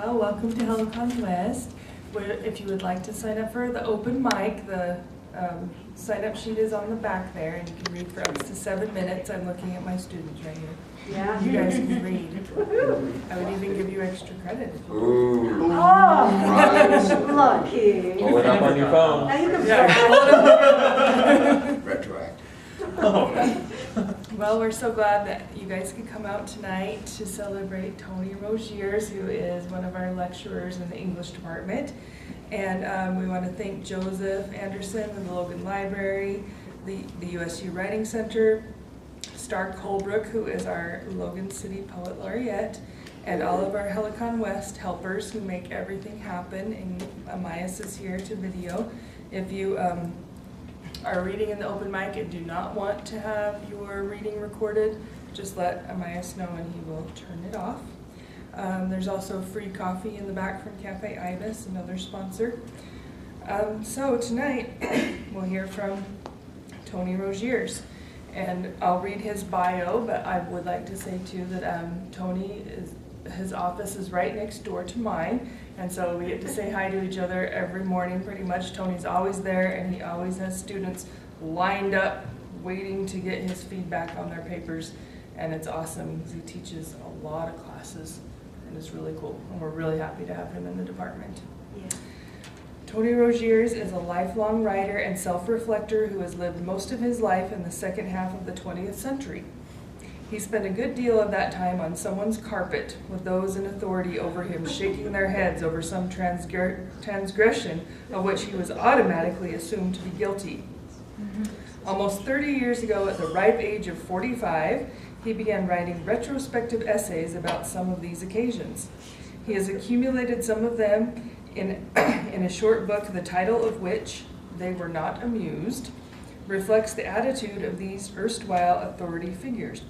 Well, welcome to Helicon West. If you would like to sign up for the open mic, the sign-up sheet is on the back there, and you can read for up to 7 minutes. I'm looking at my students right here. Yeah. You guys can read. I would even give you extra credit. Ooh. Oh, Right. lucky. Pull it up on your phone. Now you can Retroactive. Well, we're so glad that you guys could come out tonight to celebrate Tony Roegiers, who is one of our lecturers in the English department. And we want to thank Joseph Anderson of the Logan Library, the USU Writing Center, Star Colebrook, who is our Logan City Poet Laureate, and all of our Helicon West helpers who make everything happen. And Amias is here to video. If you are reading in the open mic and do not want to have your reading recorded, just let Amias know and he will turn it off. There's also free coffee in the back from Cafe Ibis, another sponsor. So tonight we'll hear from Tony Roegiers, and I'll read his bio, but I would like to say too that his office is right next door to mine, and so we get to say hi to each other every morning pretty much. Tony's always there, and he always has students lined up waiting to get his feedback on their papers, and it's awesome because he teaches a lot of classes, and it's really cool, and we're really happy to have him in the department. Yeah. Tony Roegiers is a lifelong writer and self-reflector who has lived most of his life in the second half of the 20th century. He spent a good deal of that time on someone's carpet, with those in authority over him shaking their heads over some transgression of which he was automatically assumed to be guilty. Almost 30 years ago, at the ripe age of 45, he began writing retrospective essays about some of these occasions. He has accumulated some of them in a short book, the title of which, They Were Not Amused, reflects the attitude of these erstwhile authority figures.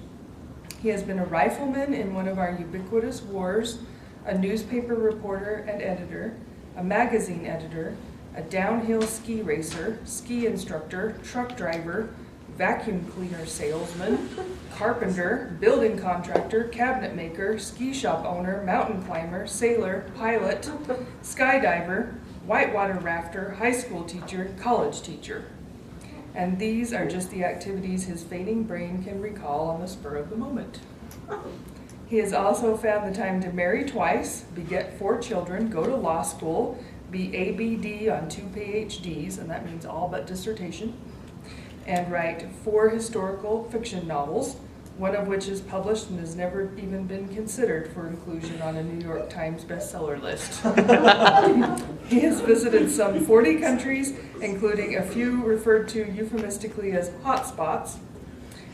He has been a rifleman in one of our ubiquitous wars, a newspaper reporter and editor, a magazine editor, a downhill ski racer, ski instructor, truck driver, vacuum cleaner salesman, carpenter, building contractor, cabinet maker, ski shop owner, mountain climber, sailor, pilot, skydiver, whitewater rafter, high school teacher, college teacher. And these are just the activities his fading brain can recall on the spur of the moment. He has also found the time to marry twice, beget 4 children, go to law school, be ABD on 2 PhDs, and that means all but dissertation, and write 4 historical fiction novels, one of which is published and has never even been considered for inclusion on a New York Times bestseller list. He has visited some 40 countries, including a few referred to euphemistically as hotspots.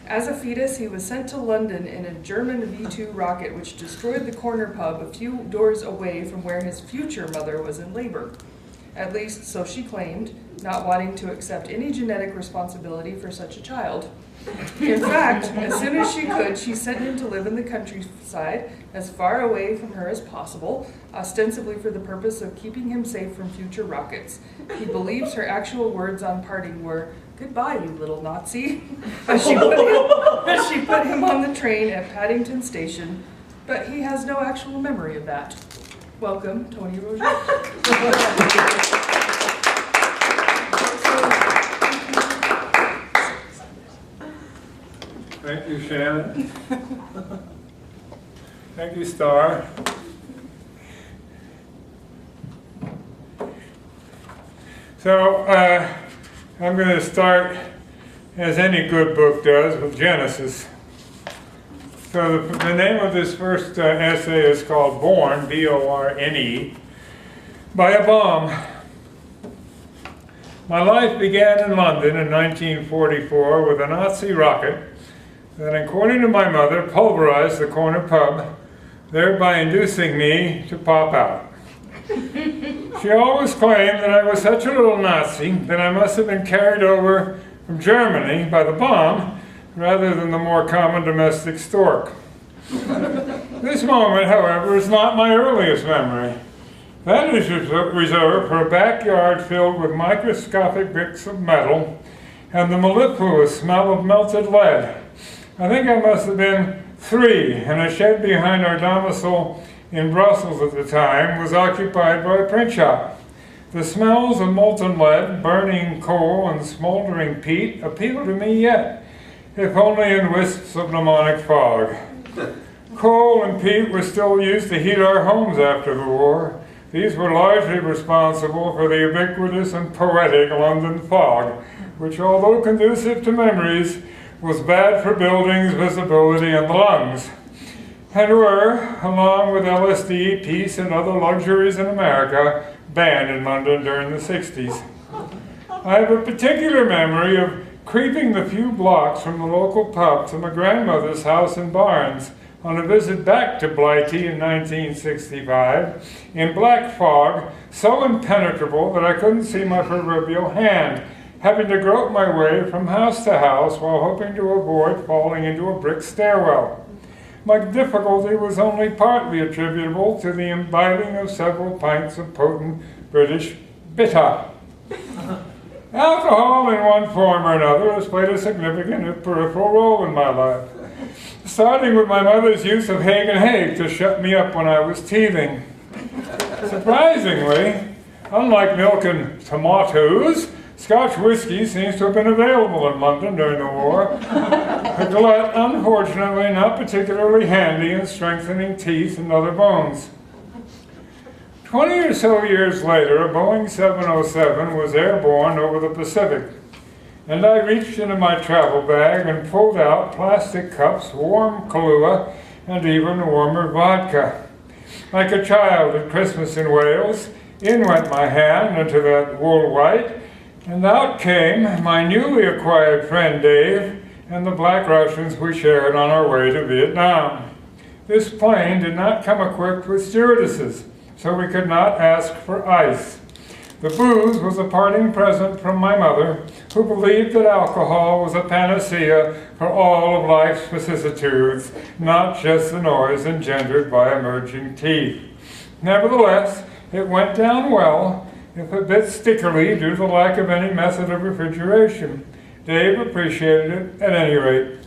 As a fetus, he was sent to London in a German V-2 rocket which destroyed the corner pub a few doors away from where his future mother was in labor. At least, so she claimed, not wanting to accept any genetic responsibility for such a child. In fact, as soon as she could, she sent him to live in the countryside, as far away from her as possible, ostensibly for the purpose of keeping him safe from future rockets. He believes her actual words on parting were, "Goodbye, you little Nazi," as she put him on the train at Paddington Station, but he has no actual memory of that. Welcome, Tony Roegiers. Thank you, Shannon. Thank you, Star. So, I'm going to start, as any good book does, with Genesis. So the name of this first essay is called Born, B-O-R-N-E, by a bomb. My life began in London in 1944 with a Nazi rocket that, according to my mother, pulverized the corner pub, thereby inducing me to pop out. She always claimed that I was such a little Nazi that I must have been carried over from Germany by the bomb rather than the more common domestic stork. This moment, however, is not my earliest memory. That is reserved for a backyard filled with microscopic bits of metal and the mellifluous smell of melted lead. I think I must have been 3 in a shed behind our domicile in Brussels at the time, was occupied by a print shop. The smells of molten lead, burning coal, and smoldering peat appeal to me yet, if only in wisps of mnemonic fog. Coal and peat were still used to heat our homes after the war. These were largely responsible for the ubiquitous and poetic London fog, which, although conducive to memories, was bad for buildings, visibility, and the lungs, and were, along with LSD, peace, and other luxuries in America, banned in London during the 60s. I have a particular memory of creeping the few blocks from the local pub to my grandmother's house in Barnes on a visit back to Blighty in 1965 in black fog so impenetrable that I couldn't see my proverbial hand, having to grope my way from house to house while hoping to avoid falling into a brick stairwell. My difficulty was only partly attributable to the imbibing of several pints of potent British bitter. Alcohol, in one form or another, has played a significant and peripheral role in my life, starting with my mother's use of Haig and Haig to shut me up when I was teething. Surprisingly, unlike milk and tomatoes, Scotch whiskey seems to have been available in London during the war, a glut unfortunately not particularly handy in strengthening teeth and other bones. 20 or so years later, a Boeing 707 was airborne over the Pacific, and I reached into my travel bag and pulled out plastic cups, warm Kahlua, and even warmer vodka. Like a child at Christmas in Wales, in went my hand into that wool white, and out came my newly acquired friend Dave and the Black Russians we shared on our way to Vietnam. This plane did not come equipped with stewardesses, so we could not ask for ice. The booze was a parting present from my mother, who believed that alcohol was a panacea for all of life's vicissitudes, not just the noise engendered by emerging teeth. Nevertheless, it went down well, if a bit stickily due to the lack of any method of refrigeration. Dave appreciated it at any rate.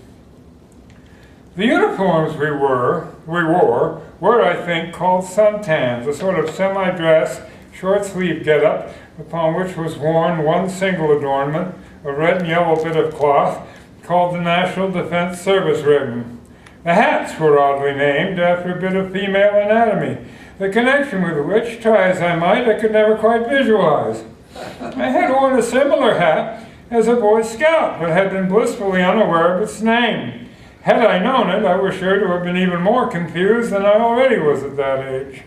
The uniforms we wore were, I think, called suntans, a sort of semi-dress, short-sleeve get-up, upon which was worn one single adornment, a red and yellow bit of cloth, called the National Defense Service ribbon. The hats were oddly named after a bit of female anatomy, the connection with which, try as I might, I could never quite visualize. I had worn a similar hat as a Boy Scout, but had been blissfully unaware of its name. Had I known it, I was sure to have been even more confused than I already was at that age.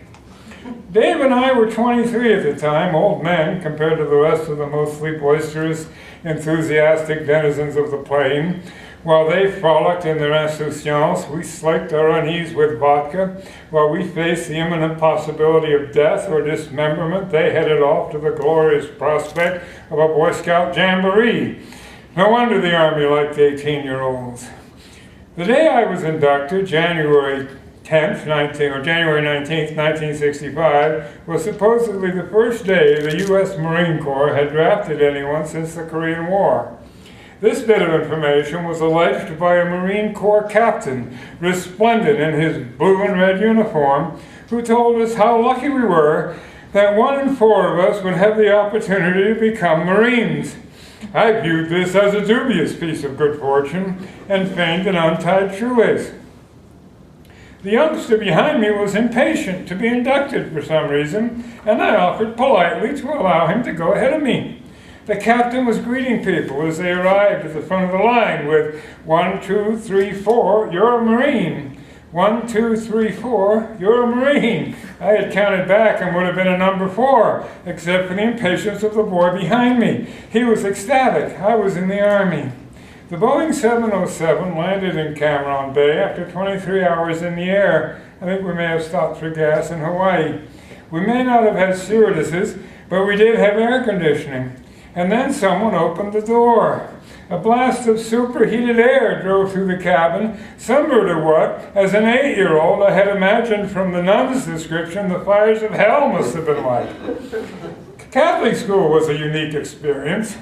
Dave and I were 23 at the time, old men compared to the rest of the mostly boisterous, enthusiastic denizens of the plain. While they frolicked in their insouciance, we slaked our unease with vodka. While we faced the imminent possibility of death or dismemberment, they headed off to the glorious prospect of a Boy Scout jamboree. No wonder the Army liked 18-year-olds. The day I was inducted, January 19th, 1965, was supposedly the first day the U.S. Marine Corps had drafted anyone since the Korean War. This bit of information was alleged by a Marine Corps captain, resplendent in his blue and red uniform, who told us how lucky we were that 1 in 4 of us would have the opportunity to become Marines. I viewed this as a dubious piece of good fortune and feigned an untied shoelace. The youngster behind me was impatient to be inducted for some reason, and I offered politely to allow him to go ahead of me. The captain was greeting people as they arrived at the front of the line with 1, 2, 3, 4, you're a Marine. 1, 2, 3, 4, you're a Marine. I had counted back and would have been a number 4, except for the impatience of the boy behind me. He was ecstatic. I was in the Army. The Boeing 707 landed in Cameron Bay after 23 hours in the air. I think we may have stopped for gas in Hawaii. We may not have had stewardesses, but we did have air conditioning. And then someone opened the door. A blast of superheated air drove through the cabin, similar to what, as an 8-year-old, I had imagined from the nun's description the fires of hell must have been like. Catholic school was a unique experience.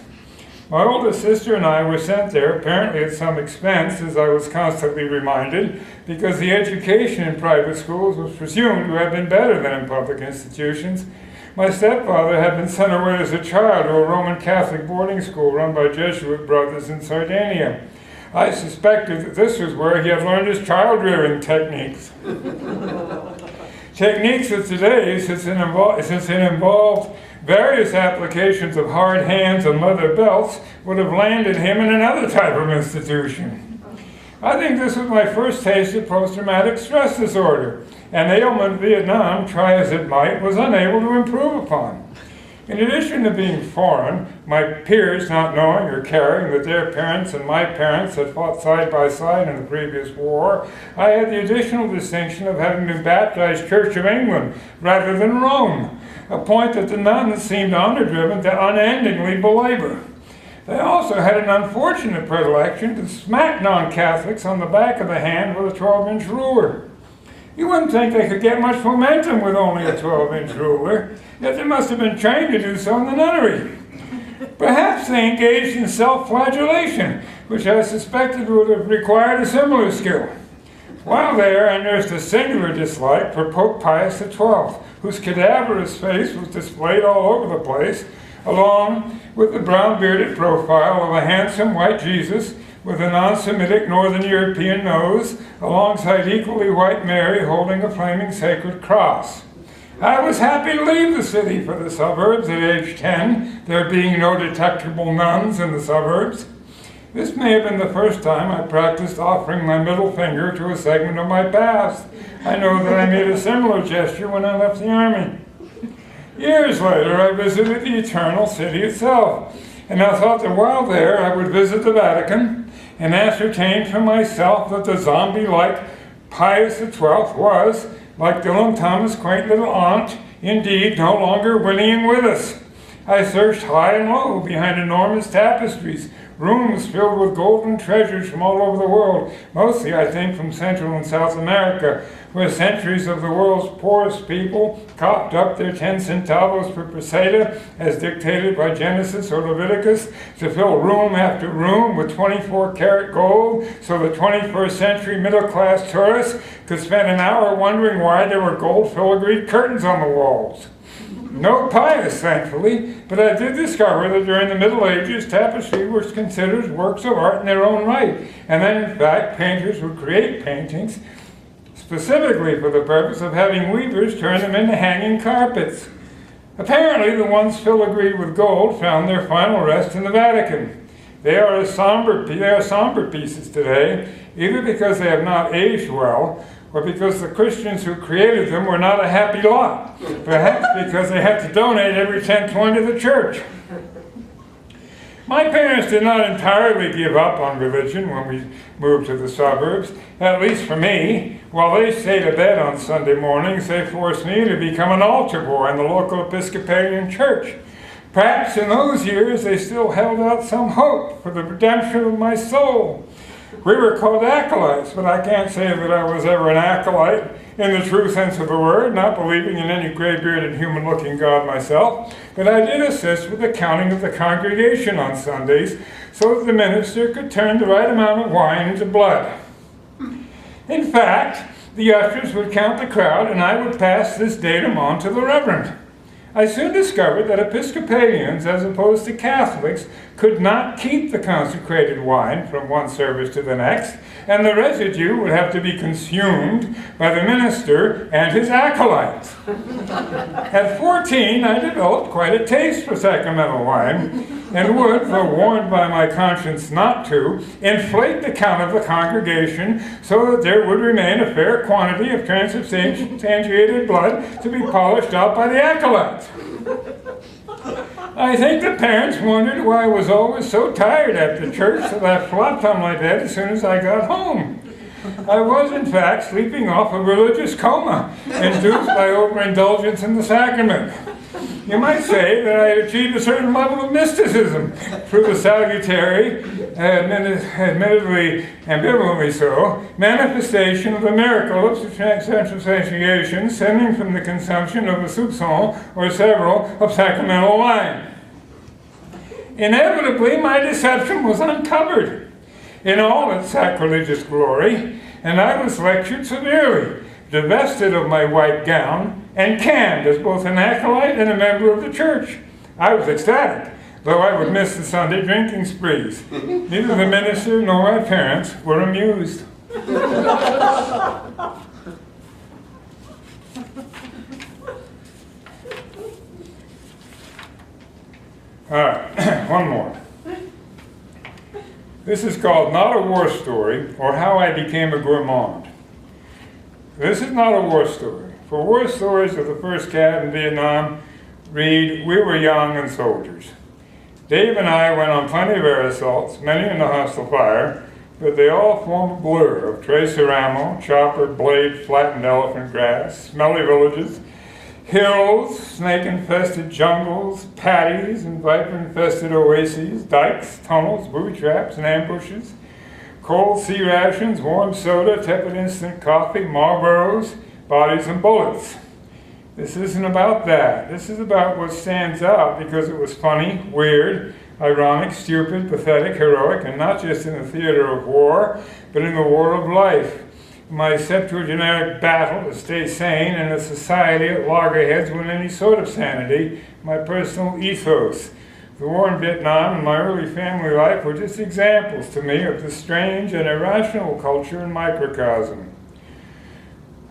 My oldest sister and I were sent there, apparently at some expense, as I was constantly reminded, because the education in private schools was presumed to have been better than in public institutions. My stepfather had been sent away as a child to a Roman Catholic boarding school run by Jesuit brothers in Sardinia. I suspected that this was where he had learned his child-rearing techniques. Techniques of today, since it involved various applications of hard hands and leather belts, would have landed him in another type of institution. I think this was my first taste of post-traumatic stress disorder. An ailment Vietnam, try as it might, was unable to improve upon. In addition to being foreign, my peers not knowing or caring that their parents and my parents had fought side by side in the previous war, I had the additional distinction of having been baptized Church of England rather than Rome, a point that the nuns seemed honor-driven to unendingly belabor. They also had an unfortunate predilection to smack non-Catholics on the back of the hand with a 12-inch ruler. You wouldn't think they could get much momentum with only a 12-inch ruler, yet they must have been trained to do so in the nunnery. Perhaps they engaged in self-flagellation, which I suspected would have required a similar skill. While there, I nursed a singular dislike for Pope Pius XII, whose cadaverous face was displayed all over the place, along with the brown-bearded profile of a handsome white Jesus with a non-Semitic Northern European nose, alongside equally white Mary holding a flaming sacred cross. I was happy to leave the city for the suburbs at age 10, there being no detectable nuns in the suburbs. This may have been the first time I practiced offering my middle finger to a segment of my past. I know that I made a similar gesture when I left the army. Years later, I visited the Eternal City itself, and I thought that while there I would visit the Vatican and ascertain for myself that the zombie-like Pius XII was, like Dylan Thomas' quaint little aunt, indeed no longer whinnying with us. I searched high and low behind enormous tapestries, rooms filled with golden treasures from all over the world, mostly, I think, from Central and South America, where centuries of the world's poorest people coughed up their 10 centavos per peseta, as dictated by Genesis or Leviticus, to fill room after room with 24-karat gold, so the 21st century middle-class tourists could spend an hour wondering why there were gold filigreed curtains on the walls. No Pius, thankfully, but I did discover that during the Middle Ages, tapestry was considered works of art in their own right, and that in fact painters would create paintings specifically for the purpose of having weavers turn them into hanging carpets. Apparently, the ones filigreed with gold found their final rest in the Vatican. They are somber pieces today, either because they have not aged well, or because the Christians who created them were not a happy lot. Perhaps because they had to donate every 10th one to the church. My parents did not entirely give up on religion when we moved to the suburbs, at least for me. While they stayed to bed on Sunday mornings, they forced me to become an altar boy in the local Episcopalian church. Perhaps in those years they still held out some hope for the redemption of my soul. We were called acolytes, but I can't say that I was ever an acolyte in the true sense of the word, not believing in any gray-bearded human-looking God myself, but I did assist with the counting of the congregation on Sundays so that the minister could turn the right amount of wine into blood. In fact, the ushers would count the crowd and I would pass this datum on to the reverend. I soon discovered that Episcopalians, as opposed to Catholics, could not keep the consecrated wine from one service to the next, and the residue would have to be consumed by the minister and his acolytes. At 14, I developed quite a taste for sacramental wine, and would, though warned by my conscience not to, inflate the count of the congregation so that there would remain a fair quantity of transubstantiated blood to be polished out by the acolytes. I think the parents wondered why I was always so tired after church that I flopped on my bed as soon as I got home. I was, in fact, sleeping off a religious coma induced by overindulgence in the sacrament. You might say that I had achieved a certain level of mysticism through the salutary, admittedly ambivalently so, manifestation of the miracle of transubstantiation stemming from the consumption of a soupçon or several of sacramental wine. Inevitably, my deception was uncovered in all its sacrilegious glory, and I was lectured severely, divested of my white gown, and canned as both an acolyte and a member of the church. I was ecstatic, though I would miss the Sunday drinking sprees. Neither the minister nor my parents were amused. All right, one more. This is called Not a War Story, or How I Became a Gourmand. This is not a war story. For war stories of the first cat in Vietnam, read We Were Young and Soldiers. Dave and I went on plenty of air assaults, many in the hostile fire, but they all form a blur of tracer ammo, chopper, blade, flattened elephant grass, smelly villages, hills, snake-infested jungles, paddies and viper-infested oases, dikes, tunnels, booby traps, and ambushes, cold sea rations, warm soda, tepid instant coffee, Marlboros, bodies and bullets. This isn't about that. This is about what stands out because it was funny, weird, ironic, stupid, pathetic, heroic, and not just in the theater of war, but in the war of life. My septuagenaric battle to stay sane in a society at loggerheads with any sort of sanity, my personal ethos. The war in Vietnam and my early family life were just examples to me of the strange and irrational culture in microcosm.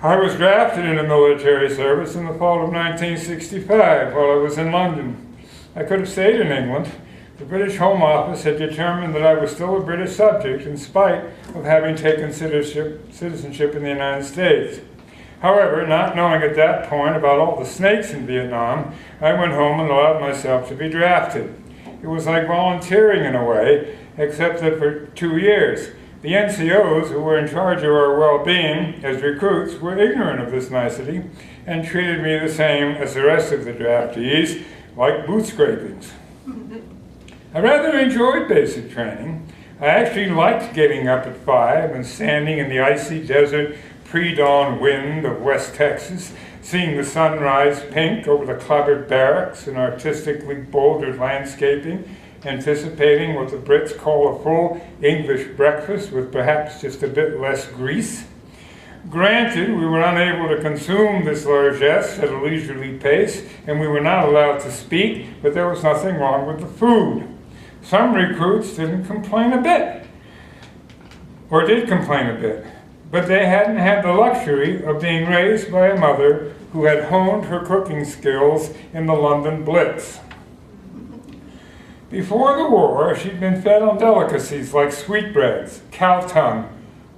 I was drafted into military service in the fall of 1965 while I was in London. I could have stayed in England. The British Home Office had determined that I was still a British subject in spite of having taken citizenship in the United States. However, not knowing at that point about all the snakes in Vietnam, I went home and allowed myself to be drafted. It was like volunteering in a way, except that for 2 years. The NCOs who were in charge of our well-being as recruits were ignorant of this nicety and treated me the same as the rest of the draftees, like boot scrapings. I rather enjoyed basic training. I actually liked getting up at 5 and standing in the icy desert pre-dawn wind of West Texas, seeing the sun rise pink over the cluttered barracks and artistically bouldered landscaping, anticipating what the Brits call a full English breakfast with perhaps just a bit less grease. Granted, we were unable to consume this largesse at a leisurely pace, and we were not allowed to speak, but there was nothing wrong with the food. Some recruits didn't complain a bit, or did complain a bit, but they hadn't had the luxury of being raised by a mother who had honed her cooking skills in the London Blitz. Before the war, she'd been fed on delicacies like sweetbreads, cow tongue,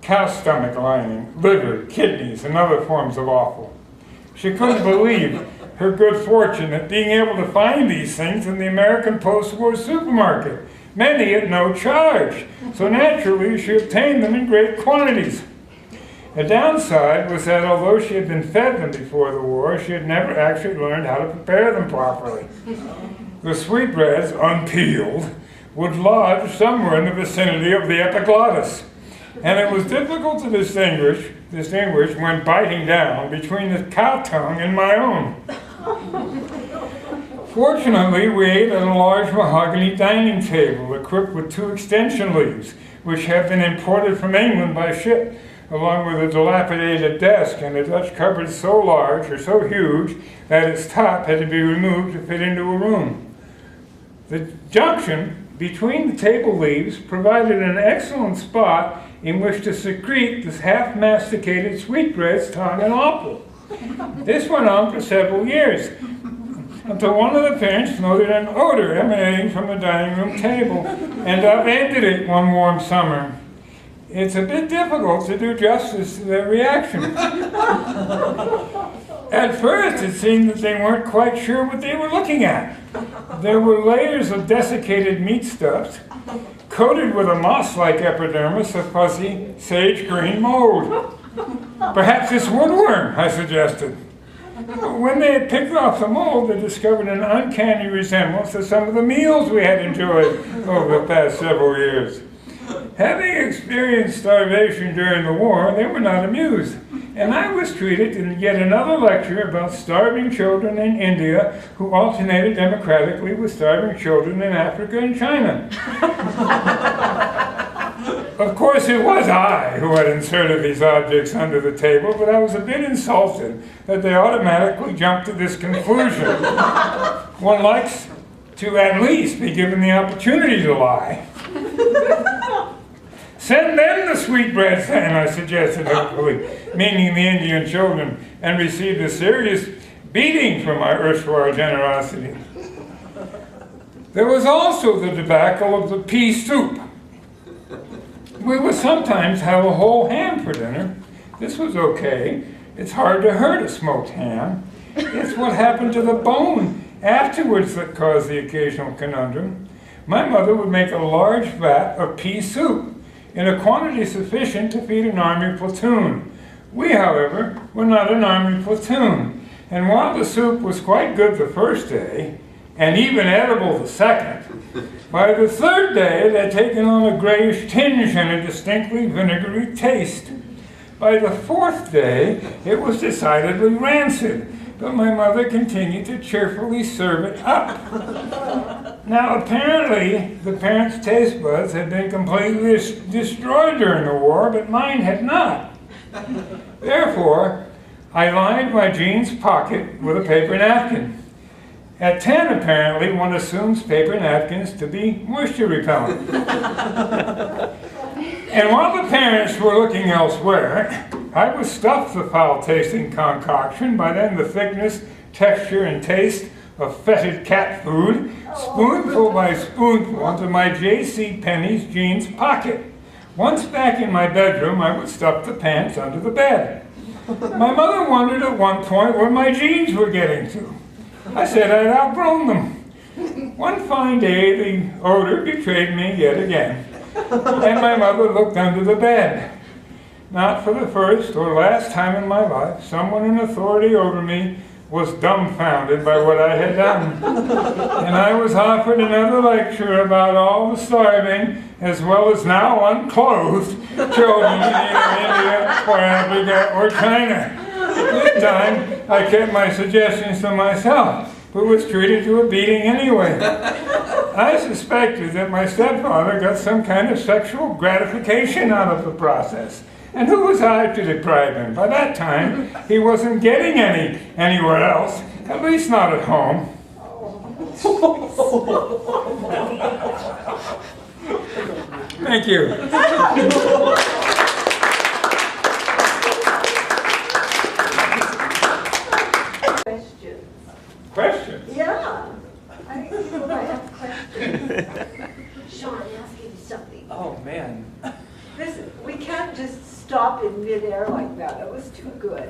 cow stomach lining, liver, kidneys, and other forms of offal. She couldn't believe her good fortune at being able to find these things in the American post-war supermarket, many at no charge, so naturally she obtained them in great quantities. The downside was that although she had been fed them before the war, she had never actually learned how to prepare them properly. The sweetbreads, unpeeled, would lodge somewhere in the vicinity of the epiglottis, and it was difficult to distinguish when biting down between the cow tongue and my own. Fortunately, we ate at a large mahogany dining table equipped with 2 extension leaves, which had been imported from England by ship, along with a dilapidated desk and a Dutch cupboard so large or so huge that its top had to be removed to fit into a room. The junction between the table leaves provided an excellent spot in which to secrete this half-masticated sweetbread's tongue and offal. This went on for several years, until one of the parents noted an odor emanating from the dining room table and upended it one warm summer. It's a bit difficult to do justice to their reaction. At first, it seemed that they weren't quite sure what they were looking at. There were layers of desiccated meat stuffs, coated with a moss-like epidermis of fuzzy sage green mold. Perhaps it's woodworm, I suggested. When they had picked off the mold, they discovered an uncanny resemblance to some of the meals we had enjoyed over the past several years. Having experienced starvation during the war, they were not amused. and I was treated to yet another lecture about starving children in India who alternated democratically with starving children in Africa and China. Of course, it was I who had inserted these objects under the table, but I was a bit insulted that they automatically jumped to this conclusion. One likes to at least be given the opportunity to lie. Send them the sweetbreads then, I suggested hopefully, meaning the Indian children, and received a serious beating for my erstwhile generosity. There was also the debacle of the pea soup. We would sometimes have a whole ham for dinner. This was okay. It's hard to hurt a smoked ham. It's what happened to the bone afterwards that caused the occasional conundrum. My mother would make a large vat of pea soup in a quantity sufficient to feed an army platoon. We, however, were not an army platoon, and while the soup was quite good the first day, and even edible the second, by the third day it had taken on a grayish tinge and a distinctly vinegary taste. By the fourth day it was decidedly rancid, but my mother continued to cheerfully serve it up. Now, apparently, the parents' taste buds had been completely destroyed during the war, but mine had not. Therefore, I lined my jeans pocket with a paper napkin. At 10, apparently, one assumes paper napkins to be moisture repellent. And while the parents were looking elsewhere, I would stuff the foul-tasting concoction, by then the thickness, texture, and taste of fetid cat food, spoonful by spoonful into my J.C. Penney's jeans pocket. Once back in my bedroom, I would stuff the pants under the bed. My mother wondered at one point where my jeans were getting to. I said I'd outgrown them. One fine day, the odor betrayed me yet again, and my mother looked under the bed. Not for the first or last time in my life, someone in authority over me was dumbfounded by what I had done. And I was offered another lecture about all the starving, as well as now unclothed, children in either India or Africa or China. This time, I kept my suggestions to myself, but was treated to a beating anyway. I suspected that my stepfather got some kind of sexual gratification out of the process. And who was I to deprive him? By that time, he wasn't getting any anywhere else, at least not at home. Thank you. Questions? Yeah. I think people might have questions. Sean, ask you something. Oh, man. Listen, we can't just stop in midair like that. That was too good.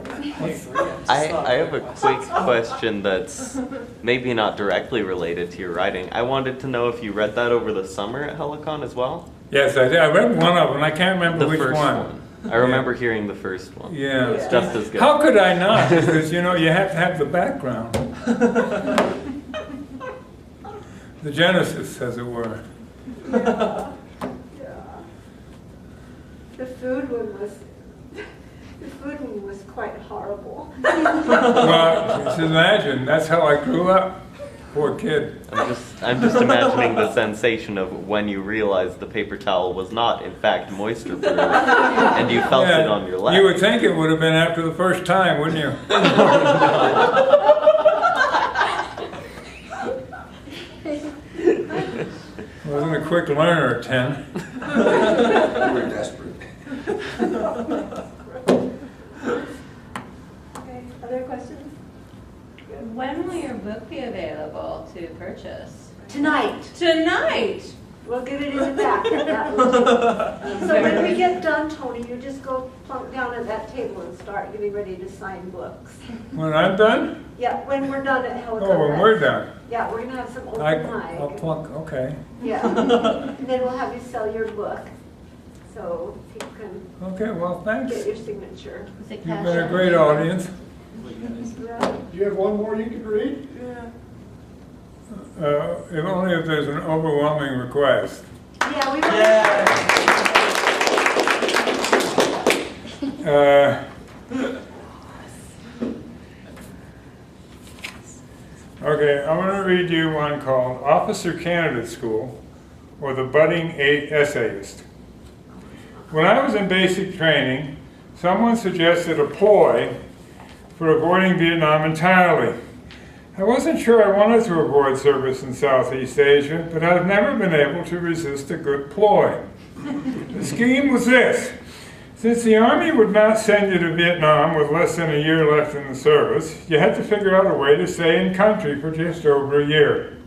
I have a quick question that's maybe not directly related to your writing. I wanted to know if you read that over the summer at Helicon as well? Yes, I did. I read one of them. I can't remember The which first one. one. I remember hearing the first one. Yeah. It's just as good. How could I not? Because, you know, you have to have the background. The genesis, as it were. Yeah. The food one was quite horrible. Well, just imagine, that's how I grew up. Poor kid. I'm just imagining the sensation of when you realized the paper towel was not, in fact, moisture-proof, and you felt it on your lap. You would think it would have been after the first time, wouldn't you? Wasn't a quick learner at 10. We're desperate. Okay, other questions? When will your book be available to purchase? Tonight. Tonight! We'll get it in the back. So when we get done, Tony, you just go plunk down at that table and start getting ready to sign books. When I'm done? Yeah, when we're done at Helicon Oh, when West. we're done. Yeah, we're gonna have some open I'll mic. plunk, okay. Yeah, and then we'll have you sell your book, so people can Okay, well, thanks. get your signature. Is it You've cash been a out? great audience. Yeah. Do you have one more you could read? If only if there's an overwhelming request. Yeah, we Okay, I want to read you one called Officer Candidate School, or the Budding Essayist. When I was in basic training, someone suggested a ploy for avoiding Vietnam entirely. I wasn't sure I wanted to avoid service in Southeast Asia, but I've never been able to resist a good ploy. The scheme was this. Since the Army would not send you to Vietnam with less than a year left in the service, you had to figure out a way to stay in country for just over a year.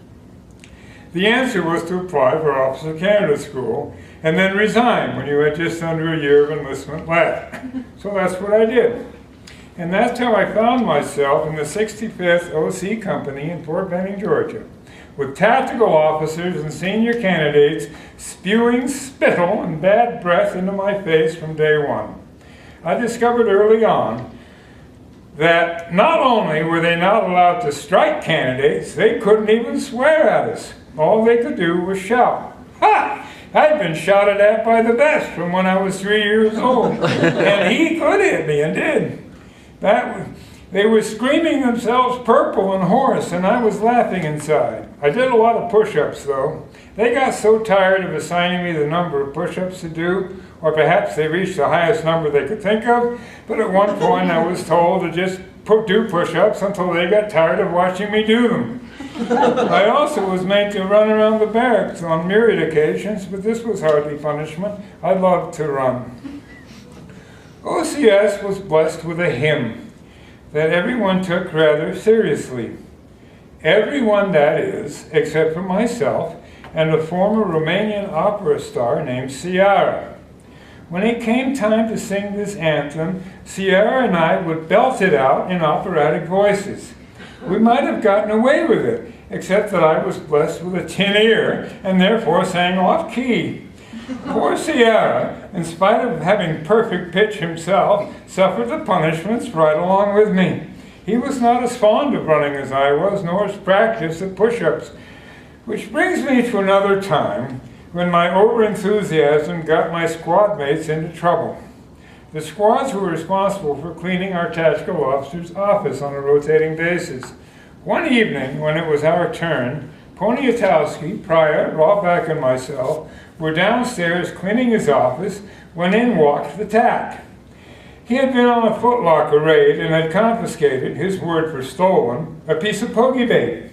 The answer was to apply for Officer Candidate School and then resign when you had just under a year of enlistment left. So that's what I did. And that's how I found myself in the 65th OC Company in Fort Benning, Georgia, with tactical officers and senior candidates spewing spittle and bad breath into my face from day one. I discovered early on that not only were they not allowed to strike candidates, they couldn't even swear at us. All they could do was shout. Ha! I'd been shouted at by the best from when I was 3 years old, and he could hit me and did. They were screaming themselves purple and hoarse, and I was laughing inside. I did a lot of push-ups, though. They got so tired of assigning me the number of push-ups to do, or perhaps they reached the highest number they could think of, but at one point I was told to just do push-ups until they got tired of watching me do them. I also was made to run around the barracks on myriad occasions, but this was hardly punishment. I loved to run. OCS was blessed with a hymn that everyone took rather seriously. Everyone, that is, except for myself and a former Romanian opera star named Ciara. When it came time to sing this anthem, Ciara and I would belt it out in operatic voices. We might have gotten away with it, except that I was blessed with a tin ear and therefore sang off-key. Poor Ciara, in spite of having perfect pitch himself, suffered the punishments right along with me. He was not as fond of running as I was, nor as practiced at push-ups. Which brings me to another time when my overenthusiasm got my squad mates into trouble. The squads were responsible for cleaning our tactical officer's office on a rotating basis. One evening, when it was our turn, Poniatowski, Pryor, Rawback, and myself were downstairs cleaning his office when in walked the tack. He had been on a footlocker raid and had confiscated, his word for stolen, a piece of pokey bait,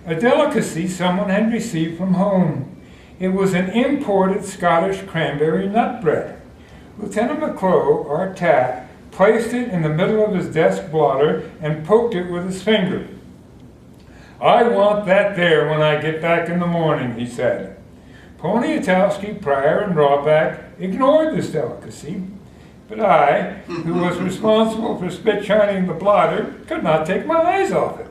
a delicacy someone had received from home. It was an imported Scottish cranberry nut bread. Lieutenant McClough, our tack, placed it in the middle of his desk blotter and poked it with his finger. "I want that there when I get back in the morning," he said. Poniatowski, Pryor, and Rawback ignored this delicacy, but I, who was responsible for spit-shining the blotter, could not take my eyes off it.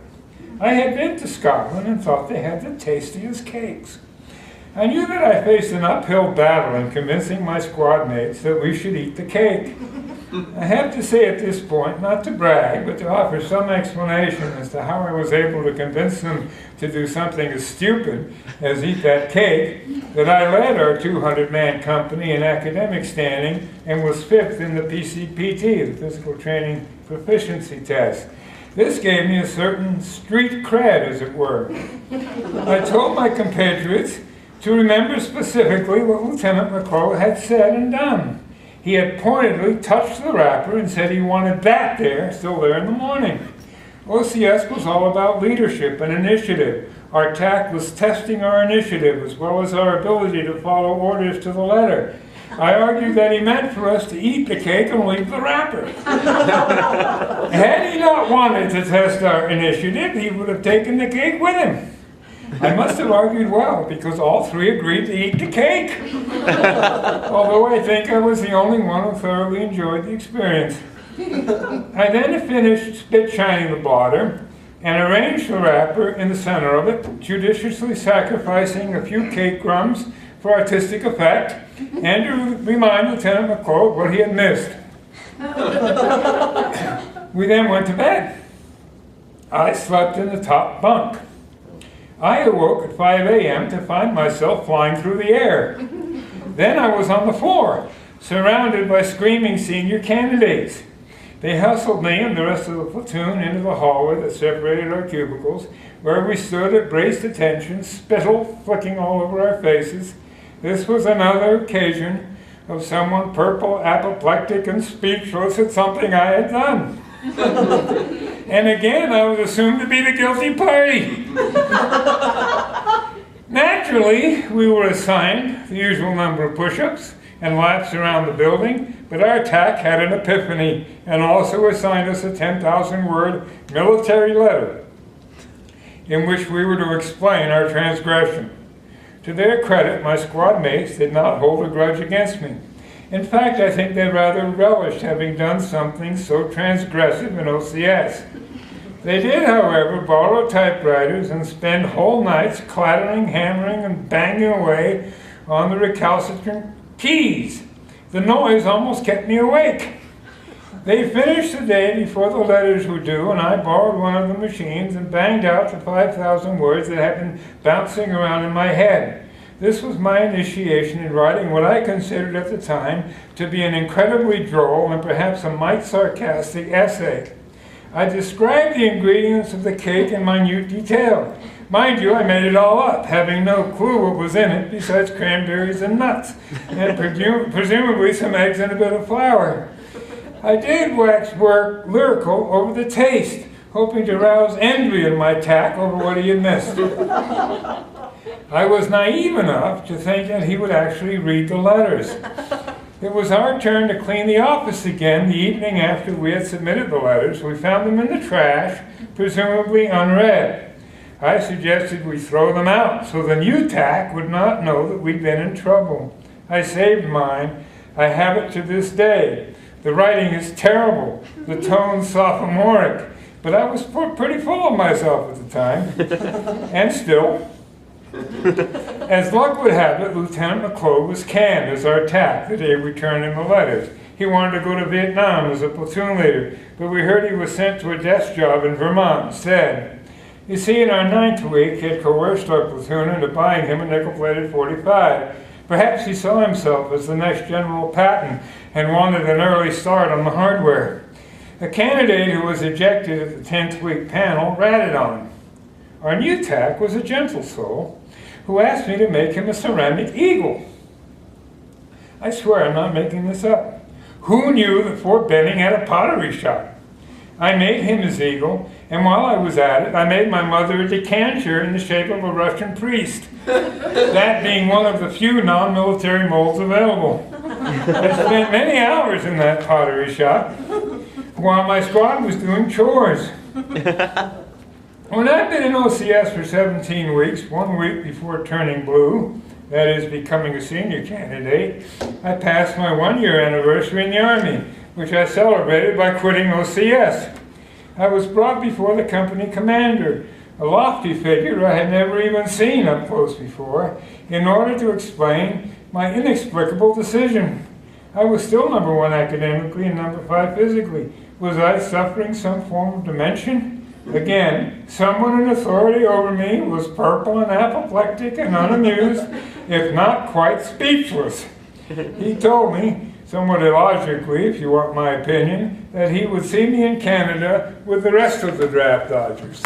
I had been to Scotland and thought they had the tastiest cakes. I knew that I faced an uphill battle in convincing my squad mates that we should eat the cake. I have to say at this point, not to brag, but to offer some explanation as to how I was able to convince them to do something as stupid as eat that cake, that I led our 200-man company in academic standing and was 5th in the PCPT, the Physical Training Proficiency Test. This gave me a certain street cred, as it were. I told my compatriots to remember specifically what Lieutenant McClough had said and done. He had pointedly touched the wrapper and said he wanted that there, still there in the morning. OCS was all about leadership and initiative. Our TAC was testing our initiative as well as our ability to follow orders to the letter. I argued that he meant for us to eat the cake and leave the wrapper. Had he not wanted to test our initiative, he would have taken the cake with him. I must have argued well, because all three agreed to eat the cake. Although I think I was the only one who thoroughly enjoyed the experience. I then finished spit-shining the blotter and arranged the wrapper in the center of it, judiciously sacrificing a few cake crumbs for artistic effect and to remind Lieutenant McClough what he had missed. We then went to bed. I slept in the top bunk. I awoke at 5 a.m. to find myself flying through the air. Then I was on the floor, surrounded by screaming senior candidates. They hustled me and the rest of the platoon into the hallway that separated our cubicles, where we stood at braced attention, spittle flicking all over our faces. This was another occasion of someone purple, apoplectic, and speechless at something I had done. And again, I was assumed to be the guilty party. Naturally, we were assigned the usual number of push-ups and laps around the building, but our TAC had an epiphany and also assigned us a 10,000-word military letter in which we were to explain our transgression. To their credit, my squad mates did not hold a grudge against me. In fact, I think they rather relished having done something so transgressive in OCS. They did, however, borrow typewriters and spend whole nights clattering, hammering, and banging away on the recalcitrant keys. The noise almost kept me awake. They finished the day before the letters were due, and I borrowed one of the machines and banged out the 5,000 words that had been bouncing around in my head. This was my initiation in writing what I considered at the time to be an incredibly droll and perhaps a mite sarcastic essay. I described the ingredients of the cake in minute detail. Mind you, I made it all up, having no clue what was in it besides cranberries and nuts, and presumably some eggs and a bit of flour. I did wax lyrical over the taste, hoping to rouse envy in my TAC over what he had missed. I was naive enough to think that he would actually read the letters. It was our turn to clean the office again the evening after we had submitted the letters. We found them in the trash, presumably unread. I suggested we throw them out so the new TAC would not know that we'd been in trouble. I saved mine. I have it to this day. The writing is terrible, the tone sophomoric, but I was pretty full of myself at the time, and still. As luck would have it, Lieutenant McClough was canned as our TAC the day we turned in the letters. He wanted to go to Vietnam as a platoon leader, but we heard he was sent to a desk job in Vermont instead. You see, in our 9th week, he had coerced our platoon into buying him a nickel-plated .45. Perhaps he saw himself as the next General Patton and wanted an early start on the hardware. A candidate who was ejected at the 10th week panel ratted on him. Our new TAC was a gentle soul who asked me to make him a ceramic eagle. I swear I'm not making this up. Who knew that Fort Benning had a pottery shop? I made him his eagle, and while I was at it, I made my mother a decanter in the shape of a Russian priest, that being one of the few non-military molds available. I spent many hours in that pottery shop while my squad was doing chores. When I'd been in OCS for 17 weeks, 1 week before turning blue, that is, becoming a senior candidate, I passed my 1-year anniversary in the Army, which I celebrated by quitting OCS. I was brought before the company commander, a lofty figure I had never even seen up close before, in order to explain my inexplicable decision. I was still number 1 academically and number 5 physically. Was I suffering some form of dementia? Again, someone in authority over me was purple and apoplectic and unamused, if not quite speechless. He told me, somewhat illogically, if you want my opinion, that he would see me in Canada with the rest of the draft dodgers.